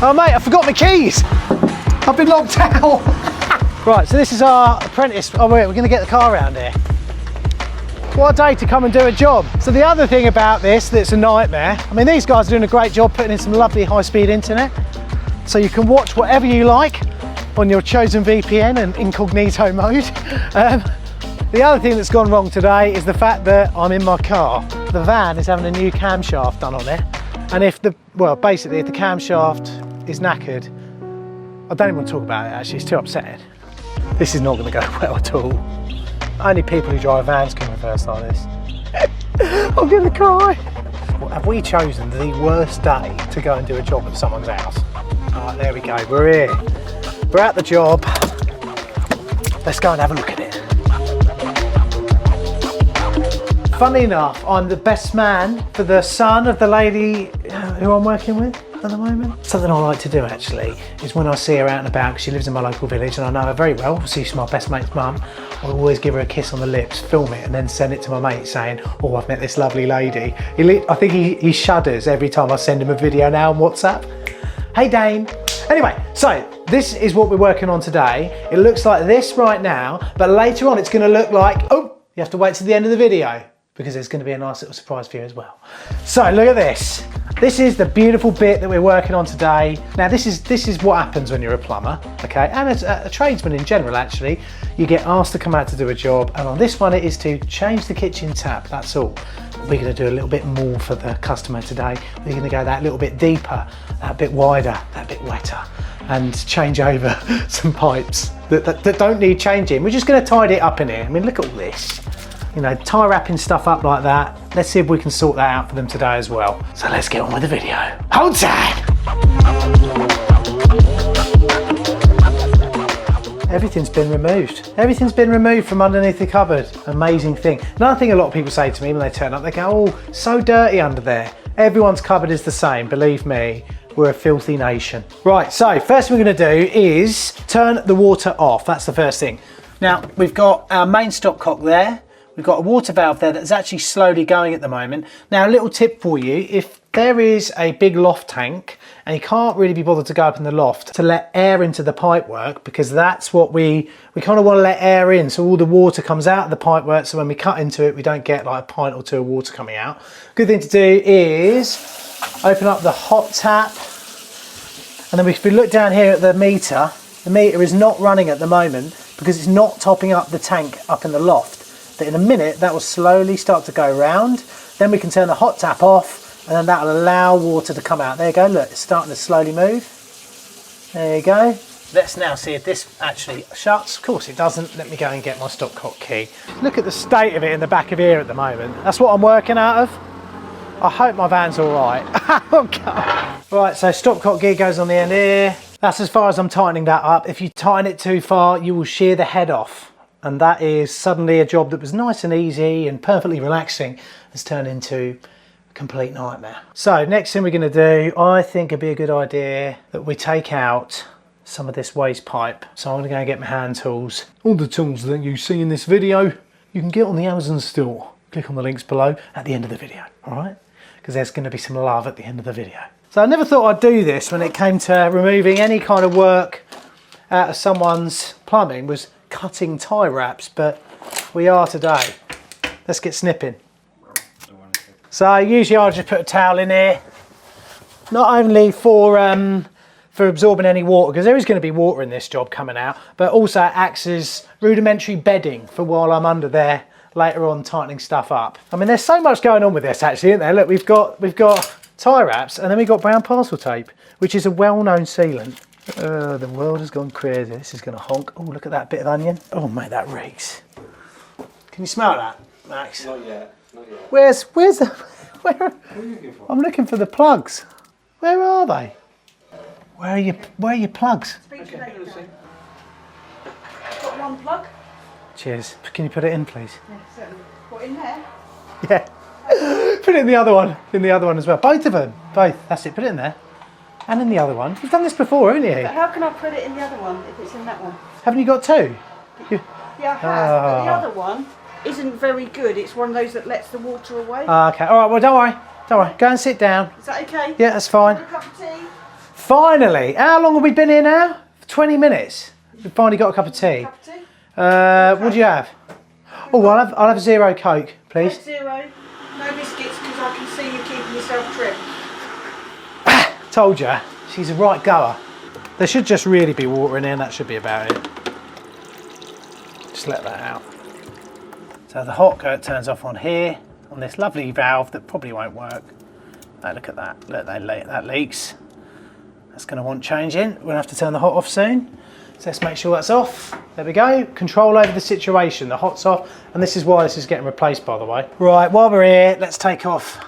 Oh mate, I forgot my keys. I've been locked out. Right, so this is our apprentice. Oh wait, we're gonna get the car around here. What a day to come and do a job. So the other thing about this that's a nightmare, I mean, these guys are doing a great job putting in some lovely high-speed internet. So you can watch whatever you like on your chosen VPN and incognito mode. The other thing that's gone wrong today is the fact that I'm in my car. The van is having a new camshaft done on it. And if the camshaft is knackered, I don't even want to talk about it actually, it's too upsetting. This is not going to go well at all. Only people who drive vans can reverse like this. I'm going to cry. Well, have we chosen the worst day to go and do a job at someone's house? Alright, there we go, we're here. We're at the job. Let's go and have a look at it. Funnily enough, I'm the best man for the son of the lady who I'm working with at the moment. Something I like to do actually is when I see her out and about, because she lives in my local village and I know her very well, obviously she's my best mate's mum, I'll always give her a kiss on the lips, film it and then send it to my mate saying, oh, I've met this lovely lady. I think he shudders every time I send him a video now on WhatsApp. Hey Dane. Anyway, so this is what we're working on today. It looks like this right now, but later on it's going to look like, oh, you have to wait to the end of the video, because there's going to be a nice little surprise for you as well. So look at this. This is the beautiful bit that we're working on today. Now this is what happens when you're a plumber, okay? And as a tradesman in general actually, you get asked to come out to do a job, and on this one it is to change the kitchen tap, that's all. We're going to do a little bit more for the customer today. We're going to go that little bit deeper, that bit wider, that bit wetter, and change over some pipes that don't need changing. We're just going to tidy it up in here. I mean, look at all this. You know, tie wrapping stuff up like that. Let's see if we can sort that out for them today as well. So let's get on with the video. Hold tight! Everything's been removed. Everything's been removed from underneath the cupboard. Amazing thing. Another thing a lot of people say to me when they turn up, they go, oh, so dirty under there. Everyone's cupboard is the same, believe me. We're a filthy nation. Right, so first thing we're gonna do is turn the water off. That's the first thing. Now, we've got our main stopcock there. We've got a water valve there that's actually slowly going at the moment. Now, a little tip for you, if there is a big loft tank and you can't really be bothered to go up in the loft, to let air into the pipework, because that's what we kind of want to let air in, so all the water comes out of the pipework, so when we cut into it, we don't get like a pint or two of water coming out. Good thing to do is open up the hot tap, and then if we look down here at the meter is not running at the moment because it's not topping up the tank up in the loft. But in a minute, that will slowly start to go round. Then we can turn the hot tap off, and then that will allow water to come out. There you go, look, it's starting to slowly move. There you go. Let's now see if this actually shuts. Of course it doesn't. Let me go and get my stopcock key. Look at the state of it in the back of here at the moment. That's what I'm working out of. I hope my van's all right. Oh, God. Right, so stopcock gear goes on the end here. That's as far as I'm tightening that up. If you tighten it too far, you will shear the head off. And that is suddenly a job that was nice and easy and perfectly relaxing has turned into a complete nightmare. So next thing we're going to do, I think it'd be a good idea that we take out some of this waste pipe. So I'm going to go and get my hand tools. All the tools that you see in this video, you can get on the Amazon store. Click on the links below at the end of the video, all right? Because there's going to be some love at the end of the video. So I never thought I'd do this when it came to removing any kind of work out of someone's plumbing, was cutting tie wraps, but we are today. Let's get snipping. So usually I'll just put a towel in here, not only for absorbing any water, because there is going to be water in this job coming out, but also it acts as rudimentary bedding for while I'm under there later on tightening stuff up. I mean, there's so much going on with this actually, isn't there? Look, we've got tie wraps, and then we've got brown parcel tape, which is a well-known sealant. The world has gone crazy. This is going to honk. Oh, look at that bit of onion. Oh, mate, that reeks. Can you smell that, Max? Not yet. Not yet. Where's the... Where? What are you looking for? I'm looking for the plugs. Where are they? Where are your plugs? Okay. Got one plug. Cheers. Can you put it in, please? Yeah, certainly. What, in there? Yeah. Put it in the other one. In the other one as well. Both of them. Both. That's it. Put it in there. And in the other one. You've done this before, haven't you? But how can I put it in the other one if it's in that one? Haven't you got two? Yeah, I have. But the other one isn't very good. It's one of those that lets the water away. Okay. All right. Well, don't worry. Don't worry. Go and sit down. Is that okay? Yeah, that's fine. Want a cup of tea? Finally! How long have we been here now? 20 minutes. We've finally got a cup of tea. Cup of tea? What do you have? Oh, I'll have 0 Coke, please. Coke 0. No biscuits because I can see you keeping yourself trim. Told you, she's a right goer. There should just really be water in here and that should be about it. Just let that out. So the hot turns off on here, on this lovely valve that probably won't work. Oh, look at that, look, that leaks. That's going to want changing. We're going to have to turn the hot off soon. So let's make sure that's off. There we go. Control over the situation. The hot's off. And this is why this is getting replaced, by the way. Right, while we're here, let's take off.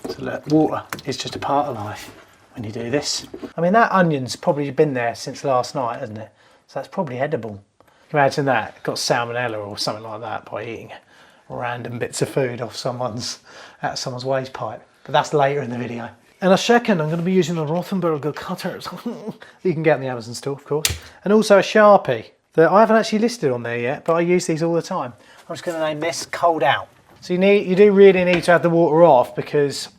So look, water is just a part of life when you do this. I mean, that onion's probably been there since last night, hasn't it? So that's probably edible. Imagine that. Got salmonella or something like that by eating random bits of food off someone's waste pipe. But that's later in the video. And a second, I'm going to be using a Rothenberger cutter. You can get in the Amazon store, of course. And also a Sharpie that I haven't actually listed on there yet, but I use these all the time. I'm just going to name this Cold Out. So you do really need to have the water off, because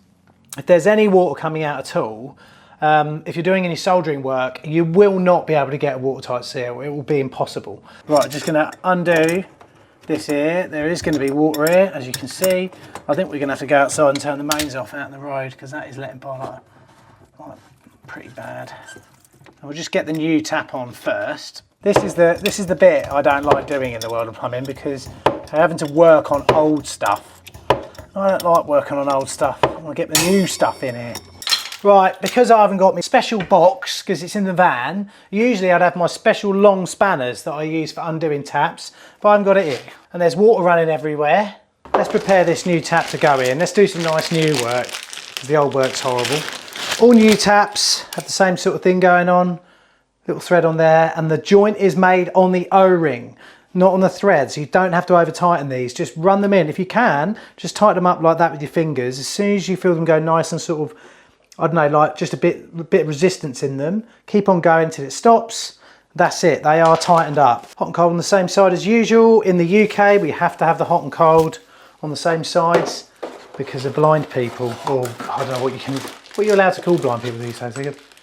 if there's any water coming out at all, if you're doing any soldering work, you will not be able to get a watertight seal. It will be impossible. Right, just going to undo this here. There is going to be water here, as you can see. I think we're going to have to go outside and turn the mains off out in the road, because that is letting by like pretty bad. And we'll just get the new tap on first. This is the bit I don't like doing in the world of plumbing, because I'm having to work on old stuff. I don't like working on old stuff. I want to get the new stuff in here. Right, because I haven't got my special box, because it's in the van, usually I'd have my special long spanners that I use for undoing taps, but I haven't got it here. And there's water running everywhere. Let's prepare this new tap to go in. Let's do some nice new work, because the old work's horrible. All new taps have the same sort of thing going on. Little thread on there, and the joint is made on the O-ring, not on the thread, so you don't have to over tighten these. Just run them in. If you can, just tighten them up like that with your fingers. As soon as you feel them go nice and sort of, I don't know, like just a bit of resistance in them, keep on going till it stops. That's it, they are tightened up. Hot and cold on the same side as usual. In the UK, we have to have the hot and cold on the same sides because of blind people, or I don't know what you're allowed to call blind people these days.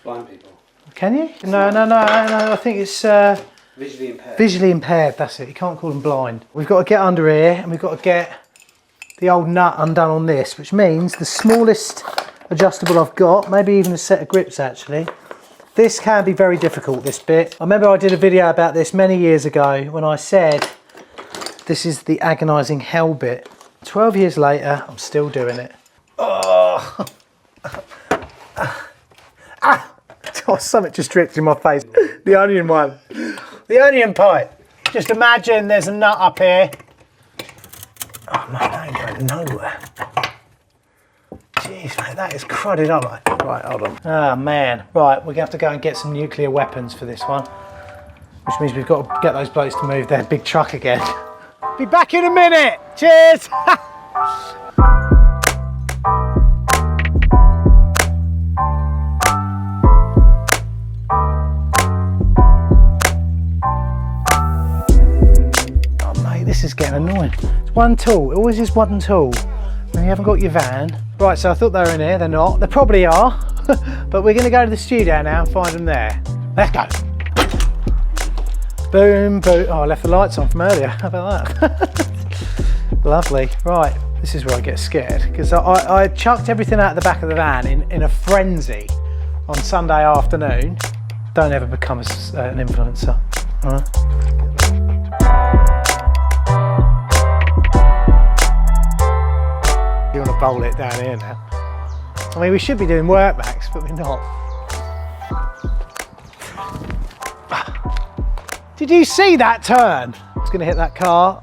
Blind people. Can you? No, I think it's Visually impaired. Visually impaired, that's it. You can't call them blind. We've got to get under here, and we've got to get the old nut undone on this, which means the smallest adjustable I've got, maybe even a set of grips actually. This can be very difficult, this bit. I remember I did a video about this many years ago when I said this is the agonising hell bit. 12 years later, I'm still doing it. Oh, oh, something just dripped in my face. The onion one. The onion pipe. Just imagine there's a nut up here. Oh no, that ain't going nowhere. Jeez, mate, that is crudded up. Right, hold on. Ah, man. Right, we're going to have to go and get some nuclear weapons for this one. Which means we've got to get those blokes to move their big truck again. Be back in a minute. Cheers. Oh, mate, this is getting annoying. It's one tool. It always is one tool when you haven't got your van. Right, so I thought they were in here. They're not. They probably are. But we're going to go to the studio now and find them there. Let's go. Boom, boom. Oh, I left the lights on from earlier. How about that? Lovely. Right, this is where I get scared, because I chucked everything out the back of the van in a frenzy on Sunday afternoon. Don't ever become an influencer. All right? You want to bowl it down here now. I mean, we should be doing work backs, but we're not. Did you see that turn? It's going to hit that car.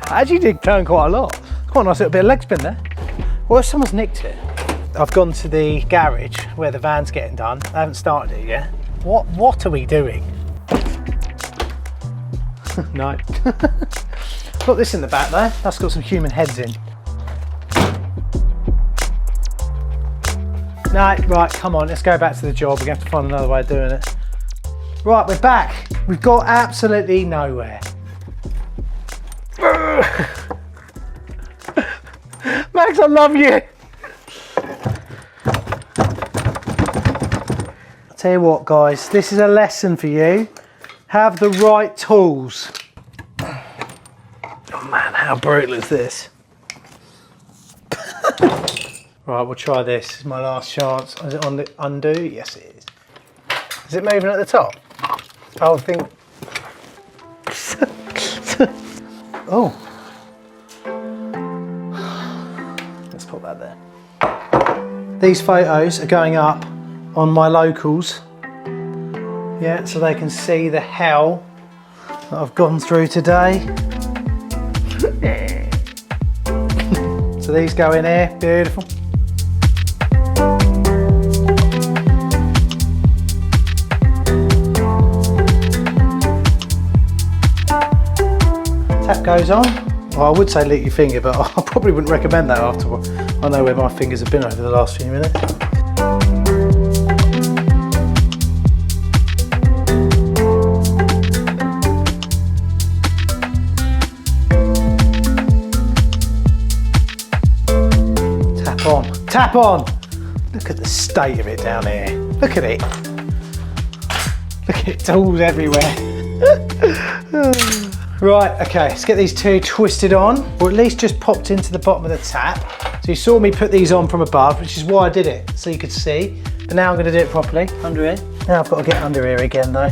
Actually did turn quite a lot. Quite a nice little bit of leg spin there. What if someone's nicked it? I've gone to the garage where the van's getting done. I haven't started it yet. What are we doing? No. Put this in the back there. That's got some human heads in. No, right, come on, let's go back to the job. We're going to have to find another way of doing it. Right, we're back. We've got absolutely nowhere. Man, Max, I love you. I'll tell you what, guys, this is a lesson for you. Have the right tools. Oh man, how brutal is this? Right, we'll try this. This is my last chance. Is it on the undo? Yes, it is. Is it moving at the top? I think. Oh. Let's put that there. These photos are going up on my locals. Yeah, so they can see the hell that I've gone through today. So these go in here, beautiful. Tap goes on. Well, I would say lick your finger, but I probably wouldn't recommend that after I know where my fingers have been over the last few minutes. Tap on. Tap on! Look at the state of it down here. Look at it. Look at it, tools everywhere. Right, okay, let's get these two twisted on, or at least just popped into the bottom of the tap. So you saw me put these on from above, which is why I did it, so you could see. But now I'm going to do it properly, under here. Now I've got to get under here again though.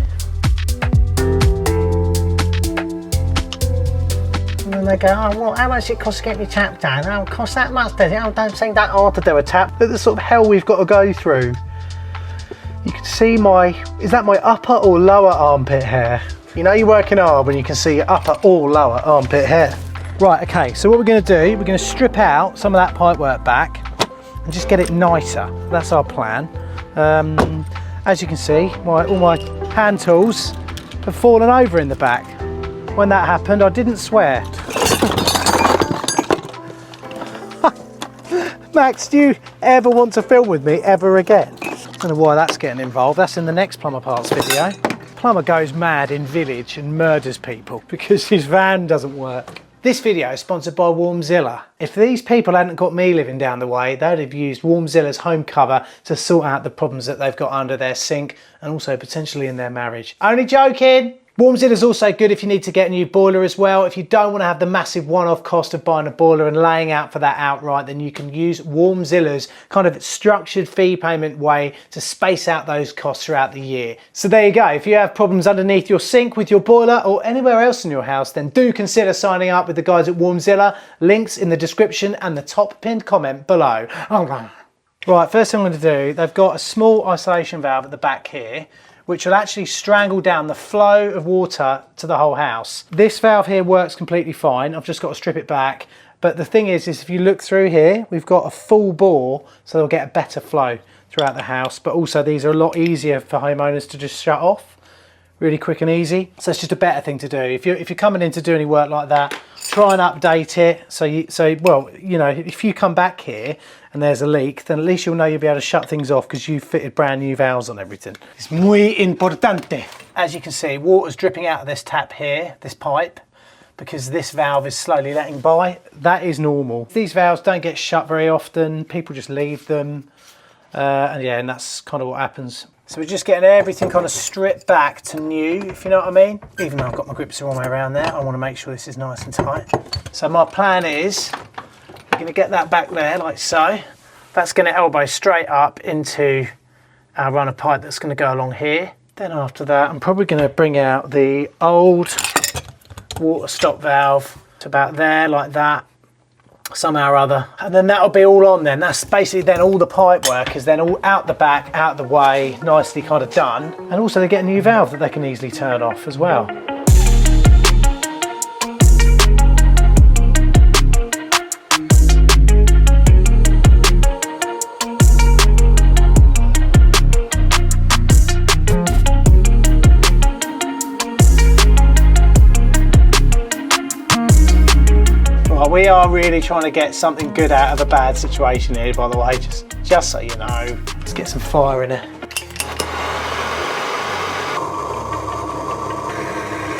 And then they go, oh, well, how much it costs to get your tap down? Oh, it costs that much, does it? Oh, don't seem that hard to do a tap. Look at the sort of hell we've got to go through. You can see is that my upper or lower armpit hair? You know you're working hard when you can see your upper or lower armpit hair. Right, okay, so what we're going to do, we're going to strip out some of that pipework back and just get it nicer. That's our plan. As you can see, all my hand tools have fallen over in the back. When that happened, I didn't swear. Max, do you ever want to film with me ever again? I don't know why that's getting involved. That's in the next plumber parts video. Plumber goes mad in village and murders people because his van doesn't work. This video is sponsored by Warmzilla. If these people hadn't got me living down the way, they'd have used Warmzilla's home cover to sort out the problems that they've got under their sink and also potentially in their marriage. Only joking! Warmzilla is also good if you need to get a new boiler as well. If you don't want to have the massive one-off cost of buying a boiler and laying out for that outright, then you can use Warmzilla's kind of structured fee payment way to space out those costs throughout the year. So there you go. If you have problems underneath your sink with your boiler or anywhere else in your house, then do consider signing up with the guys at Warmzilla. Links in the description and the top pinned comment below. Right, first thing I'm going to do, they've got a small isolation valve at the back here, which will actually strangle down the flow of water to the whole house. This valve here works completely fine. I've just got to strip it back. But the thing is if you look through here, we've got a full bore, so they'll get a better flow throughout the house. But also these are a lot easier for homeowners to just shut off. Really quick and easy. So it's just a better thing to do. If you're coming in to do any work like that, try and update it. Well, you know, if you come back here and there's a leak, then at least you'll know you'll be able to shut things off because you've fitted brand new valves on everything. It's muy importante. As you can see, water's dripping out of this tap here, this pipe, because this valve is slowly letting by. That is normal. These valves don't get shut very often. People just leave them. And that's kind of what happens. So we're just getting everything kind of stripped back to new, if you know what I mean. Even though I've got my grips all the way around there, I want to make sure this is nice and tight. So my plan is, we're going to get that back there like so. That's going to elbow straight up into our run of pipe that's going to go along here. Then after that, I'm probably going to bring out the old water stop valve to about there, like that. Somehow or other, and then that'll be all on then. That's basically then all the pipe work is then all out the back, out the way, nicely kind of done. And also they get a new valve that they can easily turn off as well. We are really trying to get something good out of a bad situation here, by the way, just so you know. Let's get some fire in it.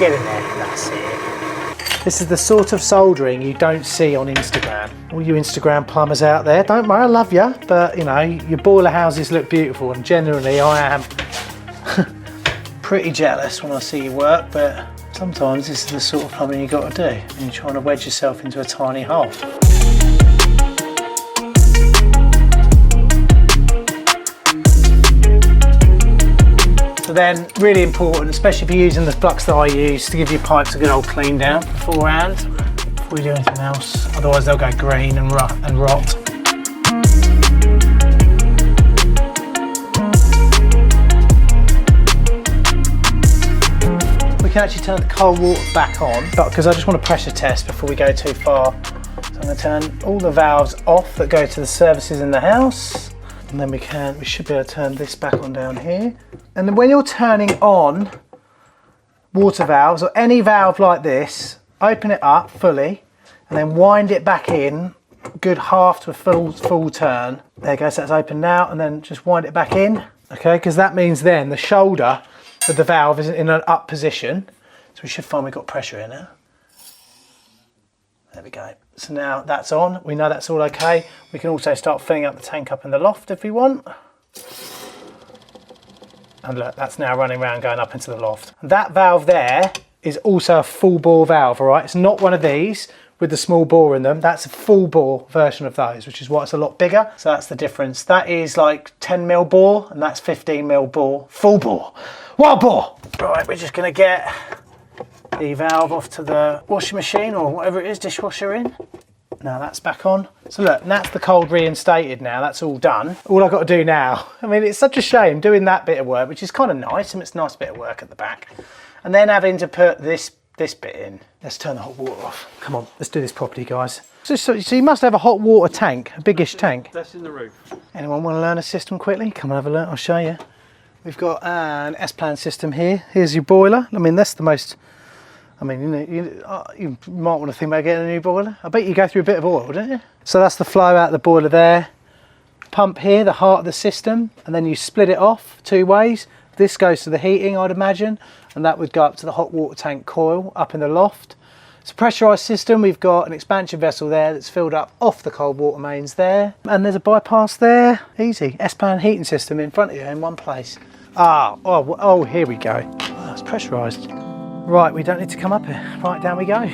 Get in there, that's it. This is the sort of soldering you don't see on Instagram. All you Instagram plumbers out there, don't worry, I love you, but you know, your boiler houses look beautiful, and generally I am pretty jealous when I see your work, but sometimes this is the sort of plumbing you've got to do, and you're trying to wedge yourself into a tiny hole. So then, really important, especially if you're using the flux that I use, to give your pipes a good old clean down beforehand, before you do anything else. Otherwise they'll go green and rot. We can actually turn the cold water back on, but because I just want to pressure test before we go too far. So I'm going to turn all the valves off that go to the services in the house. And then we should be able to turn this back on down here. And then when you're turning on water valves or any valve like this, open it up fully and then wind it back in, good half to a full turn. There you go, so that's open now, and then just wind it back in, okay? Because that means then the shoulder of the valve is in an up position. So we should find we've got pressure in it. There we go. So now that's on, we know that's all okay. We can also start filling up the tank up in the loft if we want. And look, that's now running around going up into the loft. That valve there is also a full bore valve, all right? It's not one of these with the small bore in them. That's a full bore version of those, which is why it's a lot bigger. So that's the difference. That is like 10mm bore, and that's 15mm bore, full bore, wild bore. Right, we're just gonna get the valve off to the washing machine or whatever it is, dishwasher in. Now that's back on. So look, that's the cold reinstated now, that's all done. All I've got to do now, I mean, it's such a shame doing that bit of work, which is kind of nice, and it's a nice bit of work at the back. And then having to put this bit in. Let's turn the hot water off. Come on, let's do this properly, guys. So you must have a hot water tank, a biggish tank. That's in the roof. Anyone want to learn a system quickly? Come and have a look, I'll show you. We've got an S-plan system here. Here's your boiler. I mean, that's the most, I mean, you might want to think about getting a new boiler. I bet you go through a bit of oil, don't you? So that's the flow out of the boiler there. Pump here, the heart of the system, and then you split it off 2 ways. This goes to the heating, I'd imagine, and that would go up to the hot water tank coil up in the loft. It's a pressurised system. We've got an expansion vessel there that's filled up off the cold water mains there, and there's a bypass there. Easy. S-plan heating system in front of you in one place. Oh, here we go. Oh, it's pressurised. Right, we don't need to come up here. Right, down we go.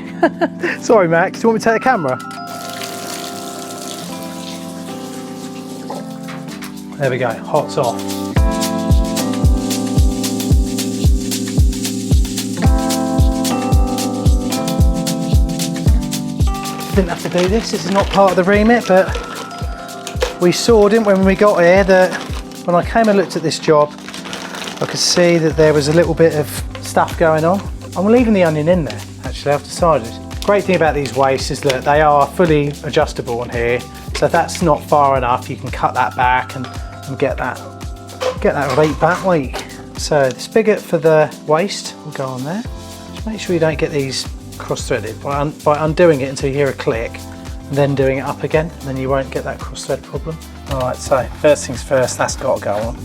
Sorry, Max, do you want me to take the camera? There we go, hot's off. Didn't have to do this is not part of the remit, but we saw, didn't we, when we got here, that when I came and looked at this job, I could see that there was a little bit of stuff going on. I'm leaving the onion in there, actually, I've decided. Great thing about these wastes is that they are fully adjustable on here, so if that's not far enough, you can cut that back and get that right back like. So the spigot for the waste will go on there. Just make sure you don't get these cross-threaded by undoing it until you hear a click, and then doing it up again, and then you won't get that cross-thread problem. All right, so first things first, that's got to go on.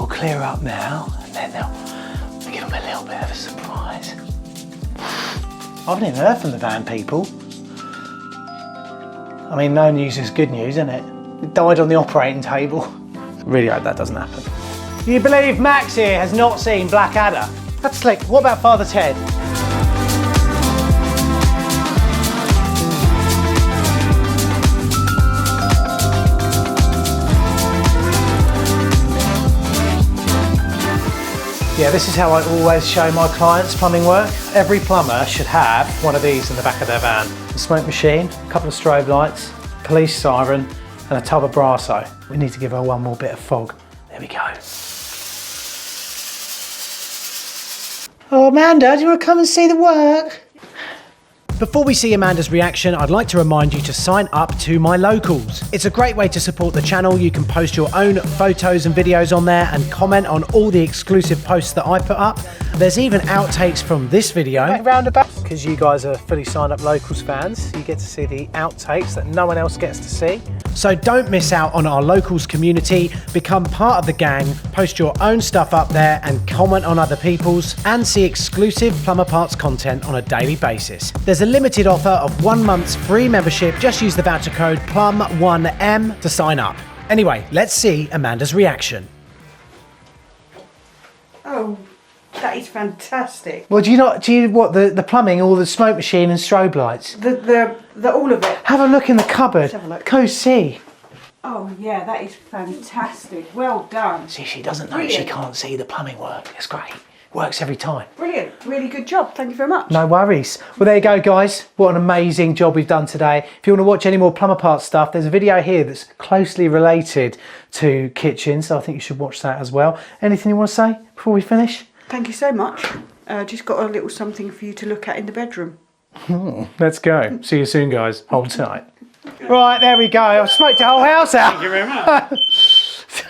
Clear up now, and then they'll give them a little bit of a surprise. I haven't even heard from the van people. I mean, no news is good news, isn't it? It died on the operating table. Really hope that doesn't happen. You believe Max here has not seen Blackadder? That's slick. What about Father Ted? Yeah, this is how I always show my clients plumbing work. Every plumber should have one of these in the back of their van. A smoke machine, a couple of strobe lights, police siren, and a tub of Brasso. We need to give her one more bit of fog. There we go. Oh, Amanda, do you want to come and see the work? Before we see Amanda's reaction, I'd like to remind you to sign up to my locals. It's a great way to support the channel. You can post your own photos and videos on there and comment on all the exclusive posts that I put up. There's even outtakes from this video. Roundabout, because you guys are fully signed up locals fans, you get to see the outtakes that no one else gets to see. So don't miss out on our locals community, become part of the gang, post your own stuff up there and comment on other people's, and see exclusive Plumber Parts content on a daily basis. There's a limited offer of 1 month's free membership. Just use the voucher code PLUM1M to sign up. Anyway, let's see Amanda's reaction. Oh, that is fantastic. Well, do you what, the plumbing, all the smoke machine and strobe lights? The all of it. Have a look in the cupboard. Let's have a look. Go see. Oh yeah, that is fantastic. Well done. See, she doesn't know Brilliant. she can't see the plumbing work. It's great. Works every time. Brilliant. Really good job. Thank you very much. No worries. Well, there you go, guys. What an amazing job we've done today. If you want to watch any more Plumber Parts stuff, there's a video here that's closely related to kitchens, so I think you should watch that as well. Anything you want to say before we finish? Thank you so much. Just got a little something for you to look at in the bedroom. Let's go. See you soon, guys. Hold tight. Right, there we go. I've smoked the whole house out. Thank you very much.